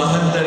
72